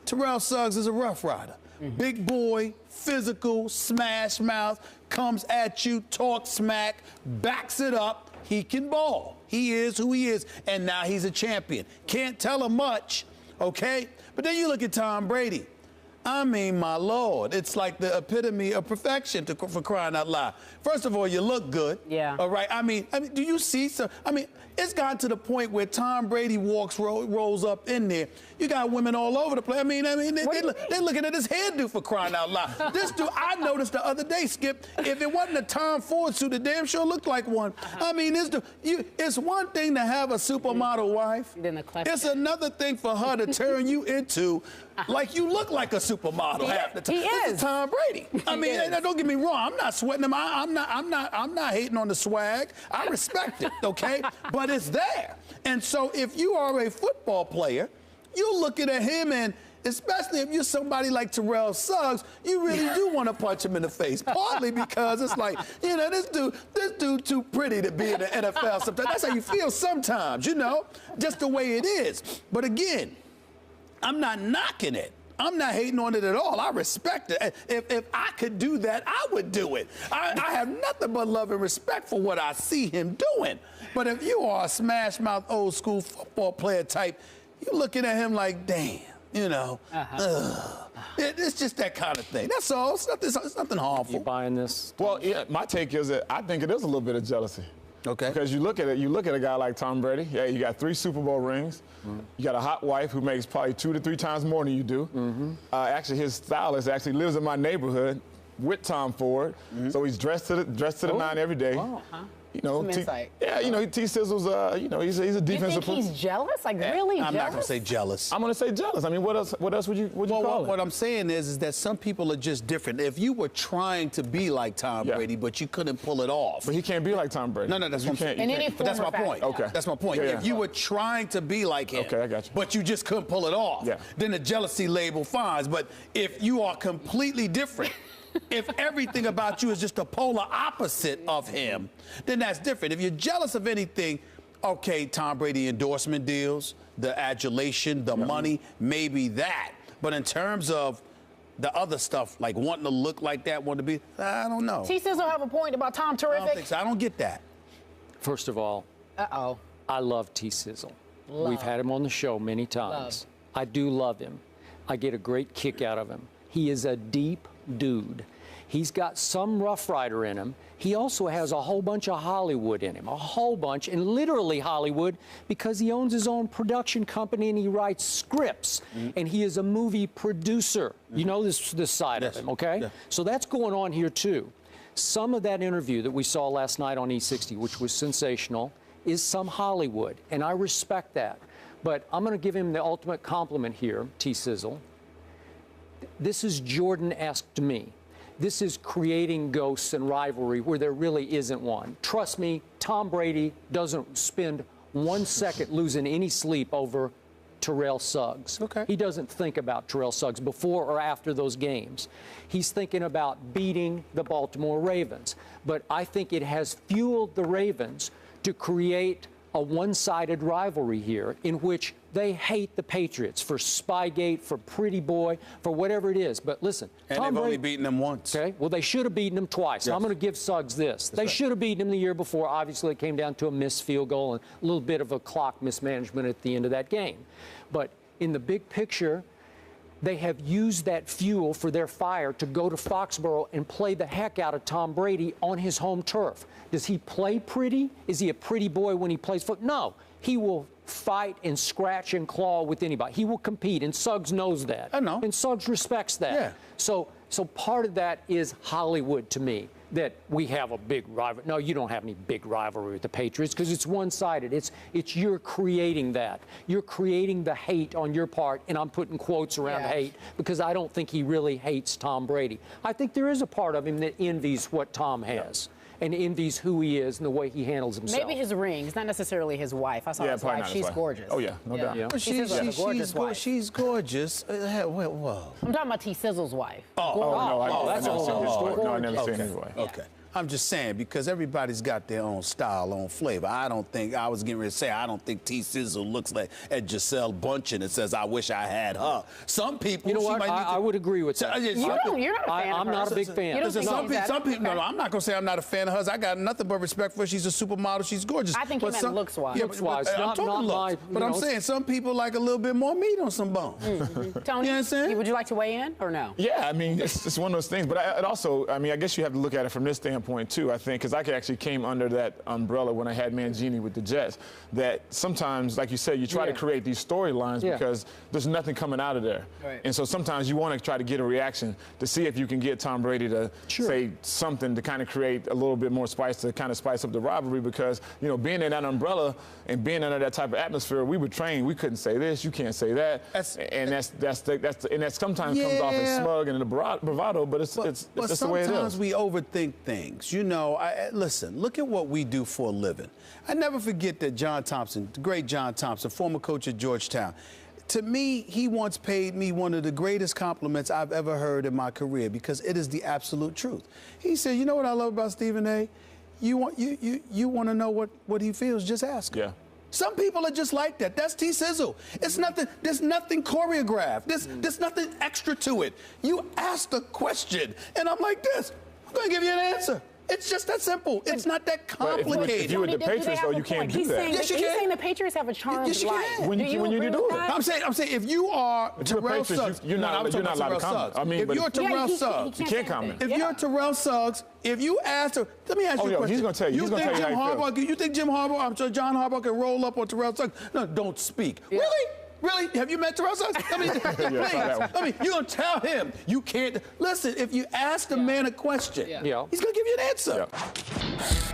Terrell Suggs is a rough rider. Big boy, physical, smash mouth, comes at you, talks smack, backs it up. He can ball. He is who he is, and now he's a champion. Can't tell him much, okay? But then you look at Tom Brady. I mean, my Lord, it's like the epitome of perfection, for crying out loud. First of all, you look good. Yeah. All right. I mean, do you see some? I mean, it's gotten to the point where Tom Brady rolls up in there. You got women all over the place. I mean, they're looking at his hairdo, for crying out loud. This dude, I noticed the other day, Skip, if it wasn't a Tom Ford suit, it damn sure looked like one. I mean, this dude, it's one thing to have a supermodel wife. It's another thing for her to turn you into, like you look like a supermodel half the time. He is. This is Tom Brady. I mean, don't get me wrong. I'm not sweating him. I'm not hating on the swag. I respect it, okay? But it's there. And so if you are a football player, you're looking at him, and especially if you're somebody like Terrell Suggs, you really do want to punch him in the face. Partly because it's like, you know, this dude too pretty to be in the NFL sometimes. That's how you feel sometimes, you know, just the way it is. But again, I'm not knocking it. I'm not hating on it at all. I respect it. If I could do that, I would do it. I have nothing but love and respect for what I see him doing. But if you are a smash-mouth, old-school football player type, you're looking at him like, damn, you know. It's just that kind of thing. That's all. It's nothing harmful. You buying this? Well, yeah, my take is that I think it is a little bit of jealousy. Okay. Because you look at a guy like Tom Brady. Yeah, you got 3 Super Bowl rings. You got a hot wife who makes probably 2 to 3 times more than you do. Actually, his stylist actually lives in my neighborhood with Tom Ford, so he's dressed to the nine every day. Wow. You know, Some insight. you know, T-Sizzle's, you know, he's a defensive player. You think he's jealous? Like, really I'm jealous? not going to say jealous. I'm going to say jealous. I mean, what else would you call it? What I'm saying is that some people are just different. If you were trying to be like Tom Brady, but you couldn't pull it off. But he can't be like Tom Brady. No, that's what I'm saying. But that's my point. Okay. That's my point. Yeah. If you were trying to be like him, okay, I got you. but you just couldn't pull it off, then the jealousy label fines. But if you are completely different, if everything about you is just a polar opposite of him, then that's different. If you're jealous of anything, okay, Tom Brady endorsement deals, the adulation, the money, maybe that. But in terms of the other stuff, like wanting to look like that, wanting to be, I don't know. T-Sizzle have a point about Tom Terrific? I don't think so. I don't get that. First of all, I love T-Sizzle. We've had him on the show many times. I do love him. I get a great kick out of him. He is a deep dude. He's got some Rough Rider in him. He also has a whole bunch of Hollywood in him, a whole bunch, and literally Hollywood, because he owns his own production company and he writes scripts, and he is a movie producer. You know this side of him, okay? So that's going on here too. Some of that interview that we saw last night on E60, which was sensational, is some Hollywood, and I respect that. But I'm going to give him the ultimate compliment here, T-Sizzle. This is Jordan-esque to me. This is creating ghosts and rivalry where there really isn't one. Trust me, Tom Brady doesn't spend 1 second losing any sleep over Terrell Suggs. Okay. He doesn't think about Terrell Suggs before or after those games. He's thinking about beating the Baltimore Ravens. But I think it has fueled the Ravens to create a one-sided rivalry here in which they hate the Patriots for Spygate, for Pretty Boy, for whatever it is. But listen, and Tom they've Brady, only beaten them once. Okay, well, they should have beaten him twice. Yes. I'm going to give Suggs this. They should have beaten him the year before. Obviously, it came down to a missed field goal and a little bit of a clock mismanagement at the end of that game. But in the big picture, they have used that fuel for their fire to go to Foxborough and play the heck out of Tom Brady on his home turf. Does he play pretty? Is he a pretty boy when he plays football? No. He will fight and scratch and claw with anybody. He will compete, and Suggs knows that. I know. And Suggs respects that. Yeah. So part of that is Hollywood to me, that we have a big rivalry. No, you don't have any big rivalry with the Patriots because it's one-sided. It's you're creating that. You're creating the hate on your part, and I'm putting quotes around hate because I don't think he really hates Tom Brady. I think there is a part of him that envies what Tom has. And envies who he is and the way he handles himself. Maybe his ring. It's not necessarily his wife. I saw his wife. She's gorgeous. Oh, yeah, no doubt. Yeah. Well, she's gorgeous. Whoa. I'm talking about T-Sizzle's wife. No, that's a whole other story. No, I've never seen his wife. Okay. I'm just saying, because everybody's got their own style, own flavor. I was getting ready to say, I don't think T Sizzle looks like at Giselle Bundchen and says, I wish I had her. Some people, you know what? I would agree with that. You're not a fan of I'm her. not a big fan. You don't think some people, no, I'm not going to say I'm not a fan of hers. I got nothing but respect for her. She's a supermodel. She's gorgeous. I think you meant looks-wise. Yeah, looks-wise, I'm talking looks. But I'm saying some people like a little bit more meat on some bones. Tony, you know what I'm saying? would you like to weigh in or no? Yeah, I mean, it's one of those things. But it also, I mean, I guess you have to look at it from this standpoint, too, I think, because I actually came under that umbrella when I had Mangini with the Jets, that sometimes, like you said, you try to create these storylines because there's nothing coming out of there. Right. And so sometimes you want to try to get a reaction to see if you can get Tom Brady to say something to kind of create a little bit more spice, to kind of spice up the rivalry, because, you know, being in that umbrella and being under that type of atmosphere, we were trained, we couldn't say this, you can't say that. And that sometimes comes off as smug and bravado, but it's just the way it is. Sometimes we overthink things. You know, listen, look at what we do for a living. I never forget that John Thompson, the great John Thompson, former coach at Georgetown, to me, he once paid me one of the greatest compliments I've ever heard in my career, because it is the absolute truth. He said, you know what I love about Stephen A? You want to know what he feels, just ask him. Yeah. Some people are just like that. That's T-Sizzle. It's nothing. There's nothing choreographed. There's nothing extra to it. You asked a question, and I'm like this. I'm going to give you an answer. It's just that simple. It's not that complicated. If you were the Patriots, though, you can't do that. Yes, you can. He's saying the Patriots have a charmed life. When you do it. I'm saying if you are Terrell Suggs, you're not allowed to comment. I mean, if you're Terrell Suggs, you can't comment. If you're Terrell Suggs, if you ask her, let me ask you a question. He's going to tell you. He's going to tell you how he feels. You think Jim Harbaugh, I'm sure John Harbaugh can roll up on Terrell Suggs? No, don't speak. Yeah. Really? Really? Have you met Terrell Suggs? I mean, you're going to tell him you can't. Listen, if you ask the man a question, he's going to give you an answer. Yeah.